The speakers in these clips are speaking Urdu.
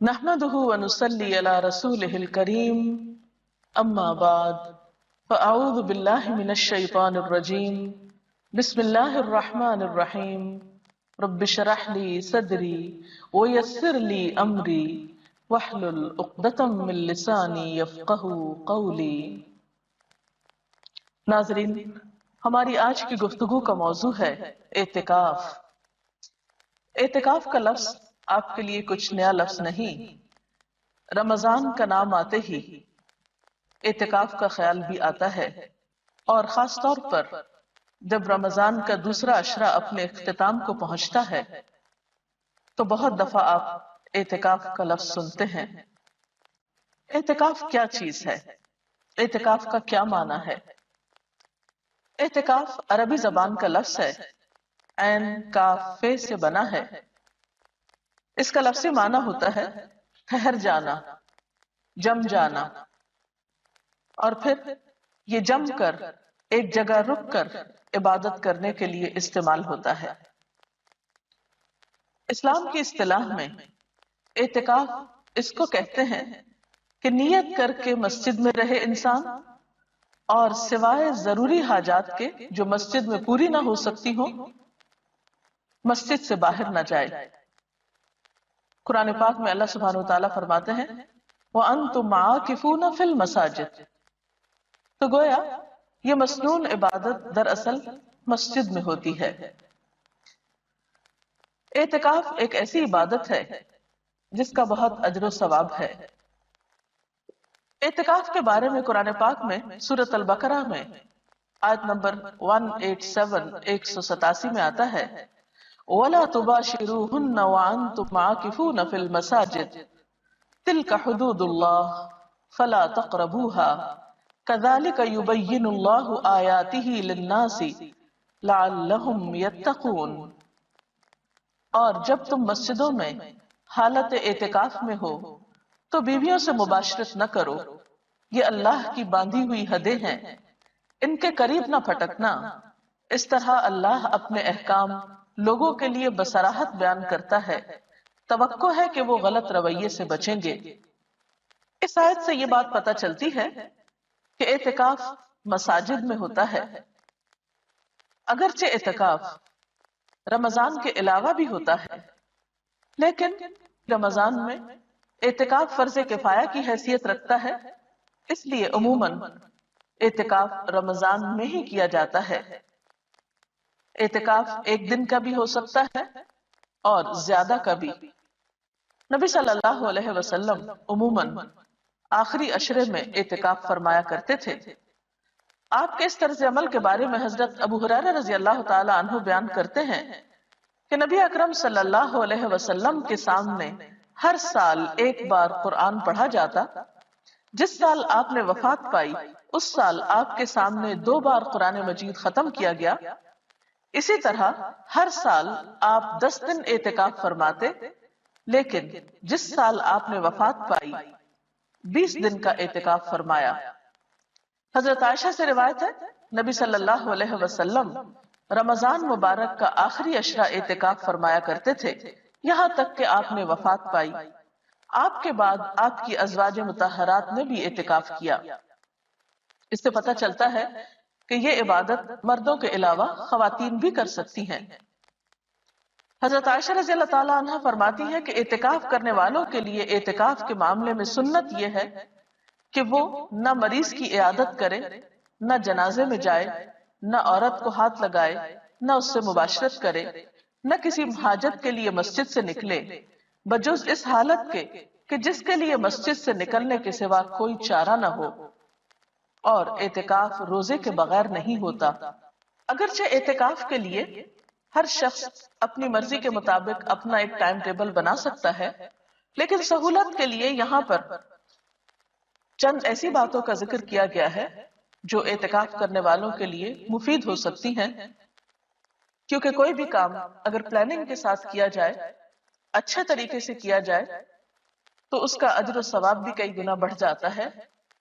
نحمده ونصلي على رسوله الكريم أما بعد فأعوذ بالله من الشيطان الرجيم بسم الله الرحمن الرحيم رب اشرح لي صدري ويسر لي أمري واحلل عقدة من لساني يفقهوا قولي۔ ناظرین، ہماری آج کی گفتگو کا موضوع ہے اعتکاف۔ اعتکاف کا لفظ آپ کے لیے کچھ نیا لفظ نہیں۔ رمضان کا نام آتے ہی اعتکاف کا خیال بھی آتا ہے، اور خاص طور پر جب رمضان کا دوسرا عشرہ اپنے اختتام کو پہنچتا ہے تو بہت دفعہ آپ اعتکاف کا لفظ سنتے ہیں۔ اعتکاف کیا چیز ہے؟ اعتکاف کا کیا معنی ہے؟ اعتکاف عربی زبان کا لفظ ہے، عین کاف فے سے بنا ہے۔ اس کا لفظی معنی ہوتا ہے ٹھہر جانا، جم جانا، اور پھر یہ جم کر ایک جگہ رک کر عبادت کرنے کے لیے استعمال ہوتا ہے۔ اسلام کی اصطلاح میں اعتکاف اس کو کہتے ہیں کہ نیت کر کے مسجد میں رہے انسان، اور سوائے ضروری حاجات کے جو مسجد میں پوری نہ ہو سکتی ہوں مسجد سے باہر نہ جائے۔ قرآن پاک میں اللہ سبحانہ وتعالیٰ فرماتے ہیں وَأَنْتُمْ عَاكِفُونَ فِي الْمَسَاجِدِ، تو گویا یہ مسنون عبادت دراصل مسجد میں ہوتی ہے۔ اعتکاف ایک ایسی عبادت ہے جس کا بہت اجر و ثواب ہے۔ اعتکاف کے بارے میں قرآن پاک میں سورۃ البقرہ میں آیت نمبر 187 میں آتا ہے وَلَا تُبَاشِرُوهُنَّ وَأَنْتُمْ عَاكِفُونَ فِي الْمَسَاجِدِ تِلْكَ حُدُودُ اللَّهِ فَلَا تَقْرَبُوهَا كَذَلِكَ يُبَيِّنُ اللَّهُ آيَاتِهِ لِلنَّاسِ لَعَلَّهُمْ يَتَّقُونَ، اور جب تم مسجدوں میں حالت اعتکاف میں ہو تو بیویوں سے مباشرت نہ کرو، یہ اللہ کی باندھی ہوئی حدیں ہیں، ان کے قریب نہ پھٹکنا۔ اس طرح اللہ اپنے احکام لوگوں کے لیے بصراحت بیان کرتا ہے، توقع ہے کہ وہ غلط رویے سے بچیں گے۔ اس آیت سے یہ بات پتہ چلتی ہے کہ اعتکاف مساجد میں ہوتا ہے۔ اگرچہ اعتکاف رمضان کے علاوہ بھی ہوتا ہے، لیکن رمضان میں اعتکاف فرض کفایہ کی حیثیت رکھتا ہے، اس لیے عموماً اعتکاف رمضان میں ہی کیا جاتا ہے۔ اعتکاف ایک دن کا بھی ہو سکتا ہے اور زیادہ کا بھی۔ نبی صلی اللہ علیہ وسلم عموماً آخری عشرے میں اعتکاف فرمایا کرتے تھے۔ آپ کے اس طرز عمل کے بارے میں حضرت ابو ہریرہ رضی اللہ تعالی عنہ بیان کرتے ہیں کہ نبی اکرم صلی اللہ علیہ وسلم کے سامنے ہر سال ایک بار قرآن پڑھا جاتا۔ جس سال آپ نے وفات پائی اس سال آپ کے سامنے 2 بار قرآن مجید ختم کیا گیا۔ اسی طرح ہر سال آپ 10 دن اعتکاف فرماتے، لیکن جس سال آپ نے وفات پائی 20 دن کا اعتکاف فرمایا۔ حضرت عائشہ سے روایت ہے نبی صلی اللہ علیہ وسلم رمضان مبارک کا آخری عشرہ اعتکاف فرمایا کرتے تھے، یہاں تک کہ آپ نے وفات پائی۔ آپ کے بعد آپ کی ازواج مطہرات نے بھی اعتکاف کیا۔ اس سے پتہ چلتا ہے کہ یہ عبادت مردوں کے علاوہ خواتین بھی کر سکتی ہیں۔ حضرت عائشہ رضی اللہ تعالیٰ عنہ فرماتی ہے کہ اعتکاف کرنے والوں کے لیے اعتکاف کے معاملے میں سنت یہ ہے کہ وہ نہ مریض کی عیادت کرے، نہ جنازے میں جائے، نہ عورت کو ہاتھ لگائے، نہ اس سے مباشرت کرے، نہ کسی حاجت کے لیے مسجد سے نکلے، بجز اس حالت کے کہ جس کے لیے مسجد سے نکلنے کے سوا کوئی چارہ نہ ہو، اور اعتکاف روزے کے بغیر نہیں ہوتا۔ اگرچہ اعتکاف کے لیے ہر شخص اپنی مرضی کے مطابق اپنا ایک ٹائم ٹیبل بنا سکتا ہے، لیکن سہولت کے لیے یہاں پر چند ایسی باتوں کا ذکر کیا گیا ہے جو اعتکاف کرنے والوں کے لیے مفید ہو سکتی ہیں، کیونکہ کوئی بھی کام اگر پلاننگ کے ساتھ کیا جائے، اچھے طریقے سے کیا جائے، تو اس کا اجر و ثواب بھی کئی گنا بڑھ جاتا ہے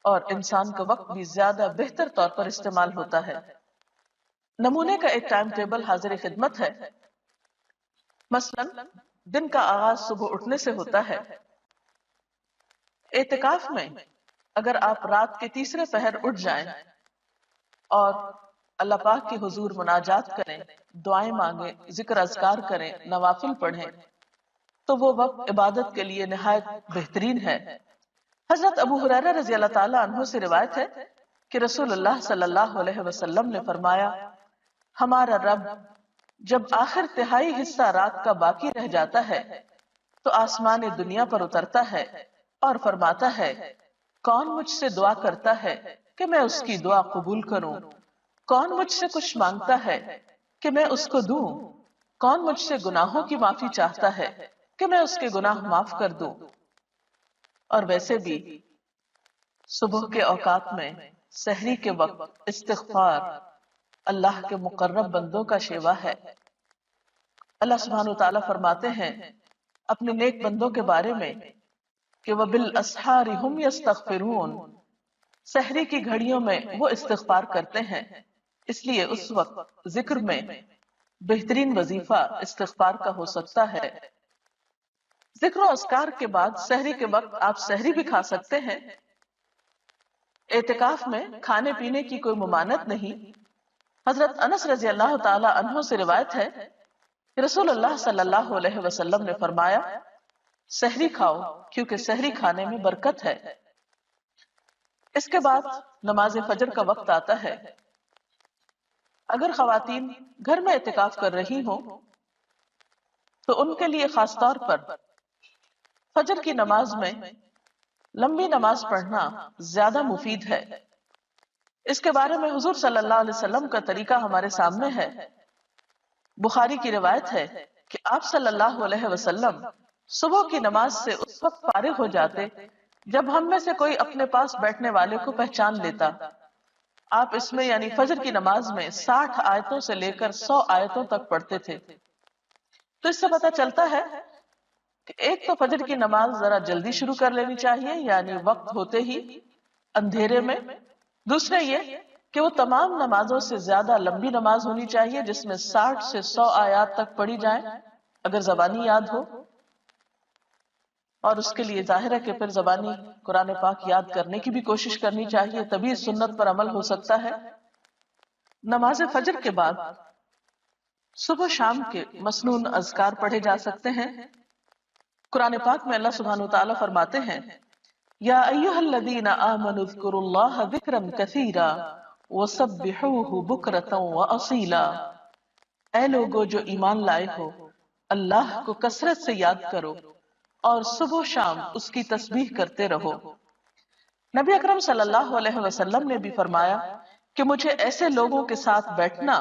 اور انسان کا وقت بھی زیادہ بہتر طور پر استعمال ہوتا ہے۔ نمونے کا ایک ٹائم ٹیبل حاضر خدمت ہے۔ مثلا دن کا آغاز صبح اٹھنے سے ہوتا ہے، اعتکاف میں اگر آپ رات کے تیسرے پہر اٹھ جائیں اور اللہ پاک کے حضور مناجات کریں، دعائیں مانگیں، ذکر اذکار کریں، نوافل پڑھیں، تو وہ وقت عبادت کے لیے نہایت بہترین ہے۔ حضرت ابو ہریرہ رضی اللہ تعالی عنہ سے روایت ہے کہ رسول اللہ صلی اللہ علیہ وسلم نے فرمایا، ہمارا رب جب آخر تہائی حصہ رات کا باقی رہ جاتا ہے تو آسمان دنیا پر اترتا ہے اور فرماتا ہے، کون مجھ سے دعا کرتا ہے کہ میں اس کی دعا قبول کروں؟ کون مجھ سے کچھ مانگتا ہے کہ میں اس کو دوں؟ کون مجھ سے گناہوں کی معافی چاہتا ہے کہ میں اس کے گناہ معاف کر دوں؟ اور ویسے بھی صبح کے اوقات میں سحری کے وقت استغفار اللہ کے مقرب بندوں کا شیوا ہے۔ اللہ سبحانہ وتعالی فرماتے ہیں اپنے نیک بندوں کے بارے میں کہ وَبِالْأَسْحَارِ هُمْ يَسْتَغْفِرُونَ، سحری کی گھڑیوں میں وہ استغفار کرتے ہیں، اس لیے اس وقت ذکر میں بہترین وظیفہ استغفار کا ہو سکتا ہے۔ ذکر و اذکار کے بعد سحری کے وقت آپ سحری بھی کھا سکتے ہیں۔ اعتکاف میں کھانے پینے کی کوئی ممانعت نہیں۔ حضرت انس رضی اللہ تعالی عنہ سے روایت ہے کہ رسول اللہ صلی اللہ علیہ وسلم نے فرمایا، سحری کھاؤ کیونکہ سحری کھانے میں برکت ہے۔ اس کے بعد نماز فجر کا وقت آتا ہے۔ اگر خواتین گھر میں اعتکاف کر رہی ہوں تو ان کے لیے خاص طور پر فجر کی نماز میں لمبی نماز پڑھنا زیادہ مفید ہے۔ اس کے بارے میں حضور صلی اللہ علیہ وسلم کا طریقہ ہمارے سامنے ہے۔ بخاری کی روایت ہے کہ آپ صلی اللہ علیہ وسلم صبح کی نماز سے اس وقت فارغ ہو جاتے جب ہم میں سے کوئی اپنے پاس بیٹھنے والے کو پہچان لیتا۔ آپ اس میں یعنی فجر کی نماز میں 60 آیتوں سے لے کر 100 آیتوں تک پڑھتے تھے۔ تو اس سے پتہ چلتا ہے کہ ایک تو فجر کی نماز ذرا جلدی شروع کر لینی چاہیے یعنی وقت ہوتے ہی اندھیرے میں۔ دوسرا یہ کہ وہ تمام نمازوں سے زیادہ لمبی نماز ہونی چاہیے جس میں 60 سے 100 آیات تک پڑھی جائیں اگر زبانی یاد ہو، اور اس کے لیے ظاہر ہے کہ پھر زبانی قرآن پاک یاد کرنے کی بھی کوشش کرنی چاہیے، تبھی سنت پر عمل ہو سکتا ہے۔ نماز فجر کے بعد صبح شام کے مسنون اذکار پڑھے جا سکتے ہیں۔ قرآن پاک میں اللہ سبحانہ وتعالی فرماتے ہیں، یا ایھا الذین آمنوا اذکروا اللہ ذکرا کثیرا وسبحوہ بکرۃ واصیلا، اے لوگو جو ایمان لائے ہو اللہ کو کثرت سے یاد کرو اور صبح و شام اس کی تسبیح کرتے رہو۔ نبی اکرم صلی اللہ علیہ وسلم نے بھی فرمایا کہ مجھے ایسے لوگوں کے ساتھ بیٹھنا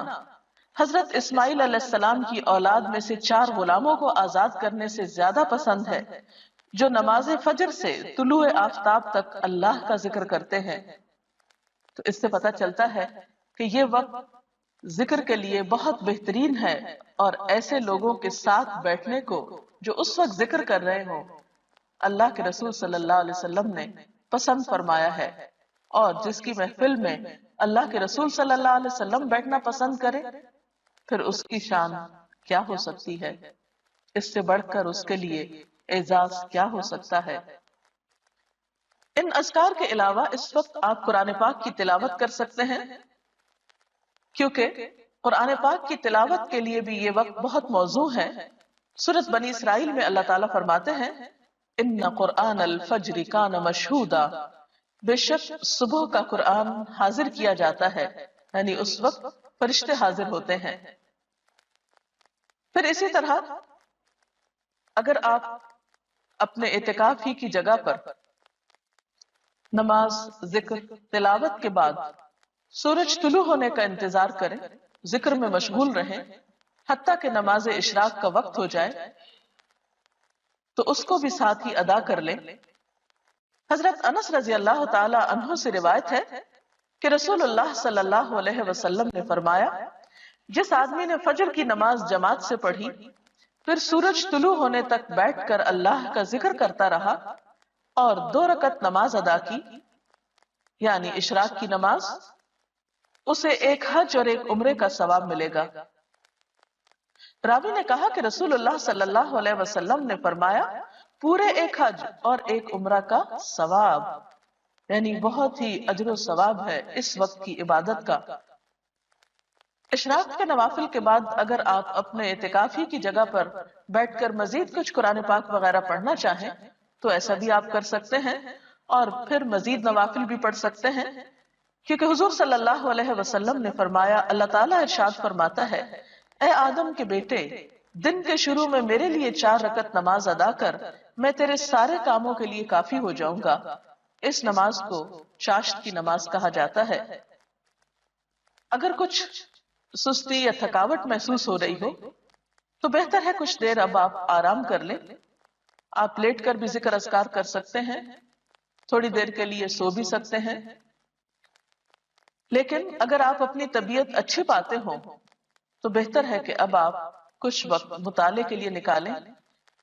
حضرت اسماعیل علیہ السلام کی اولاد میں سے 4 غلاموں کو آزاد کرنے سے زیادہ پسند ہے جو نماز فجر سے طلوع آفتاب تک اللہ کا ذکر کرتے ہیں۔ تو اس سے پتہ چلتا ہے کہ یہ وقت ذکر کے لیے بہت بہترین ہے اور ایسے لوگوں کے ساتھ بیٹھنے کو جو اس وقت ذکر کر رہے ہوں اللہ کے رسول صلی اللہ علیہ وسلم نے پسند فرمایا ہے، اور جس کی محفل میں اللہ کے رسول صلی اللہ علیہ وسلم بیٹھنا پسند کرے پھر اس کی شان کیا ہو سکتی ہے، اس سے بڑھ کر اس کے لیے اعزاز کیا ہو سکتا ہے۔ ان اذکار کے علاوہ اس وقت آپ قرآن پاک کی تلاوت کر سکتے ہیں، کیونکہ قرآن پاک کی تلاوت کے لیے بھی یہ وقت بہت موزوں ہے۔ سورۃ بنی اسرائیل میں اللہ تعالیٰ فرماتے ہیں، ان قرآن الفجر کان مشہودا، بے شک صبح کا قرآن حاضر کیا جاتا ہے، یعنی اس وقت فرشتے حاضر ہوتے ہیں۔ پھر اسی طرح اگر آپ اپنے اعتکاف ہی کی جگہ پر نماز، ذکر، تلاوت کے بعد سورج طلوع ہونے کا انتظار کریں، ذکر میں مشغول رہیں حتیٰ کہ نماز اشراق کا وقت ہو جائے تو اس کو بھی ساتھ ہی ادا کر لیں۔ حضرت انس رضی اللہ تعالی عنہ سے روایت ہے کہ رسول اللہ صلی اللہ علیہ وسلم نے فرمایا، جس آدمی نے فجر کی نماز جماعت سے پڑھی پھر سورج طلوع ہونے تک بیٹھ کر اللہ کا ذکر کرتا رہا اور 2 رکعت نماز ادا کی یعنی اشراق کی نماز، اسے ایک حج اور ایک عمرے کا ثواب ملے گا۔ راوی نے کہا کہ رسول اللہ صلی اللہ علیہ وسلم نے فرمایا، پورے ایک حج اور ایک عمرہ کا ثواب، یعنی بہت ہی اجر و ثواب ہے اس وقت کی عبادت کا۔ اشراق کے نوافل کے بعد اگر آپ اپنے اعتکافی کی جگہ پر بیٹھ کر مزید کچھ قرآن پاک وغیرہ پڑھنا چاہیں تو ایسا بھی آپ کر سکتے ہیں، اور پھر مزید نوافل بھی پڑھ سکتے ہیں، کیونکہ حضور صلی اللہ علیہ وسلم نے فرمایا، اللہ تعالیٰ ارشاد فرماتا ہے، اے آدم کے بیٹے، دن کے شروع میں میرے لیے 4 رکعت نماز ادا کر، میں تیرے سارے کاموں کے لیے کافی ہو جاؤں گا۔ اس نماز کو چاشت کی نماز کہا جاتا ہے۔ اگر کچھ سستی یا تھکاوٹ محسوس ہو رہی ہو تو بہتر ہے کچھ دیر اب آپ آرام کر لیں۔ آپ لیٹ کر بھی ذکر اذکار کر سکتے ہیں، تھوڑی دیر کے لیے سو بھی سکتے ہیں، لیکن اگر آپ اپنی طبیعت اچھی پاتے ہوں تو بہتر ہے کہ اب آپ کچھ وقت مطالعے کے لیے نکالیں۔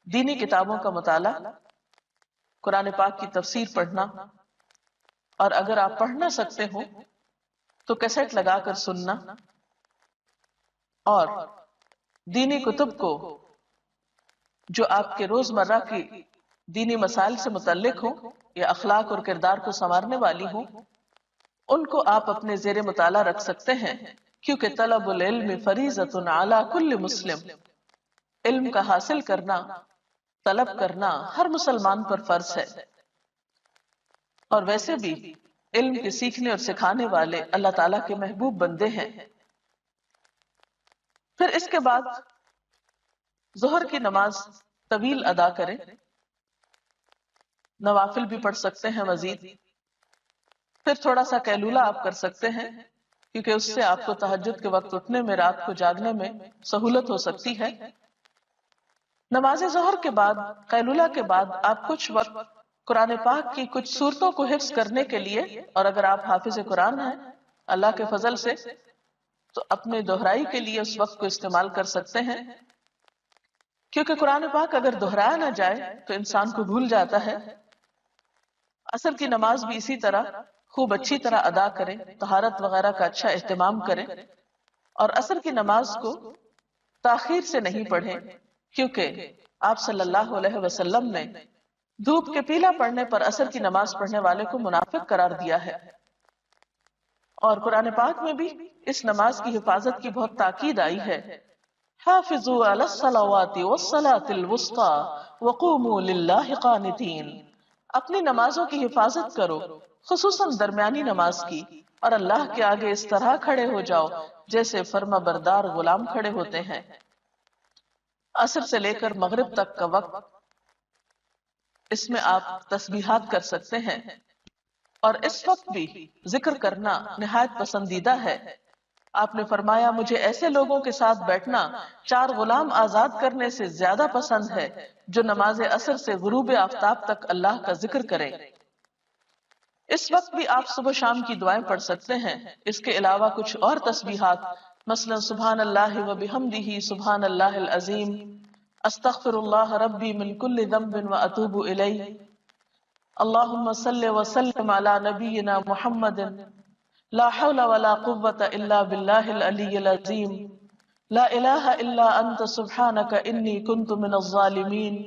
دینی کتابوں کا مطالعہ، قرآن پاک کی تفسیر پڑھنا، اور اگر آپ پڑھ نہ سکتے ہوں تو کیسٹ لگا کر سننا، اور دینی کتب کو جو آپ کے روزمرہ کی دینی مسائل سے متعلق ہوں یا اخلاق اور کردار کو سنوارنے والی ہوں، ان کو آپ اپنے زیر مطالعہ رکھ سکتے ہیں، کیونکہ طلب العلم فریضۃ علی کل مسلم، علم کا حاصل کرنا، طلب کرنا ہر مسلمان پر فرض ہے۔ اور ویسے بھی علم کے سیکھنے اور سکھانے والے اللہ تعالیٰ کے محبوب بندے ہیں۔ پھر اس کے بعد ظہر کی نماز طویل ادا کریں، نوافل بھی پڑھ سکتے ہیں مزید، پھر تھوڑا سا قیلولہ آپ کر سکتے ہیں، کیونکہ اس سے آپ کو تہجد کے وقت اٹھنے میں، رات کو جاگنے میں سہولت ہو سکتی ہے۔ نماز ظہر کے بعد، قیلولہ کے بعد آپ کچھ وقت قرآن پاک کی کچھ سورتوں کو حفظ کرنے کے لیے، اور اگر آپ حافظ قرآن ہیں اللہ کے فضل سے، تو اپنے دہرائی کے لیے اس وقت کو استعمال کر سکتے ہیں، کیونکہ قرآن پاک اگر دہرایا نہ جائے تو انسان کو بھول جاتا ہے۔ عصر کی نماز بھی اسی طرح خوب اچھی طرح ادا کریں، طہارت وغیرہ کا اچھا اہتمام کریں، اور عصر کی نماز کو تاخیر سے نہیں پڑھیں، کیونکہ آپ صلی اللہ علیہ وسلم نے دھوپ کے پیلا پڑنے پر عصر کی نماز پڑھنے والے کو منافق قرار دیا ہے۔ اور قرآن پاک میں بھی اس نماز کی حفاظت کی بہت تاکید آئی ہے، حافظوا علی الصلوات والصلاة الوسطى وقوموا للہ قانتین، اپنی نمازوں کی حفاظت کرو، خصوصاً درمیانی نماز کی، اور اللہ کے آگے اس طرح کھڑے ہو جاؤ جیسے فرما بردار غلام کھڑے ہوتے ہیں۔ عصر سے لے کر مغرب تک کا وقت، اس میں آپ تسبیحات کر سکتے ہیں، اور اس وقت بھی ذکر کرنا نہایت پسندیدہ ہے۔ آپ نے فرمایا، مجھے ایسے لوگوں کے ساتھ بیٹھنا 4 غلام آزاد کرنے سے زیادہ پسند ہے جو نماز عصر سے غروب آفتاب تک اللہ کا ذکر کریں۔ اس وقت بھی آپ صبح شام کی دعائیں پڑھ سکتے ہیں۔ اس کے علاوہ کچھ اور تسبیحات، مثلا سبحان اللہ و بحمدہ سبحان اللہ العظیم، استغفر اللہ ربی من کل ذنب و اتوب الیہ، اللہم صلی وسلم علی نبینا محمد، لا حول ولا قوة الا باللہ العلی العظیم، لا الہ الا انت سبحانک انی کنت من الظالمین،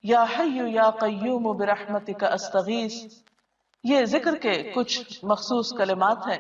یا حی یا قیوم برحمتک استغیث۔ یہ ذکر کے کچھ مخصوص کلمات ہیں